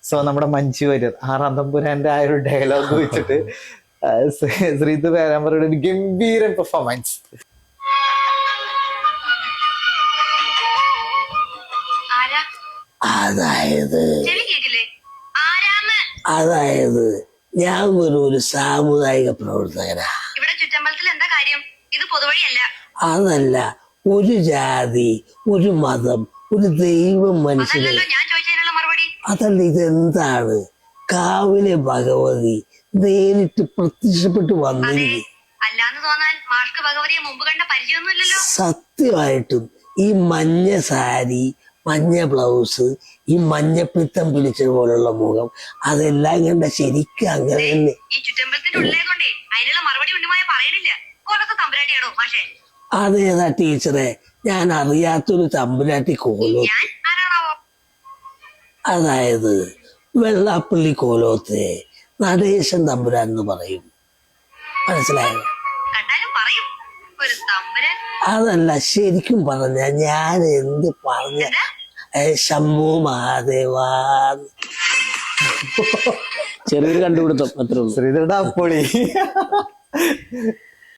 So നമ്മുടെ മഞ്ജു വാര്യർ ആറാം തമ്പുരാന്റെ ആ ഒരു ഡയലോഗ് വെച്ചിട്ട് ശ്രീതു പേരാമ്പ്രയുടെ ഒരു ഗംഭീരൻ പെർഫോമൻസ്. അതായത് അതായത് ഞാൻ ഒരു സാമുദായിക പ്രവർത്തകനാ. അതല്ല, ഒരു ജാതി, ഒരു മതം, ഒരു ദൈവം മനസ്സിലായി. അതല്ല, ഇതെന്താണ്? കാവിലെ ഭഗവതി നേരിട്ട് പ്രത്യക്ഷപ്പെട്ട് വന്നിരിക്കും. സത്യമായിട്ടും ഈ മഞ്ഞ സാരി, മഞ്ഞ ബ്ലൗസ്, ഈ മഞ്ഞപ്പിത്തം പിടിച്ചത് പോലുള്ള മുഖം, അതെല്ലാം കണ്ട ശരിക്കും അങ്ങനെ തന്നെ. അതേതാ ടീച്ചറെ? ഞാൻ അറിയാത്തൊരു തമ്പുരാട്ടി കോലോ. അതായത് വെള്ളാപ്പള്ളി കോലോത്തെ നടേശൻ തമ്പുരാൻ എന്ന് പറയും. മനസ്സിലായോ? അതല്ല, ശരിക്കും പറഞ്ഞ ഞാൻ എന്ത് പറഞ്ഞ ശംഭു മഹാദേവാ. ചെറിയൊരു കണ്ടുപിടുത്തം അത്രേ ഉള്ളൂ. ശ്രീധരയുടെ അപ്പൊളി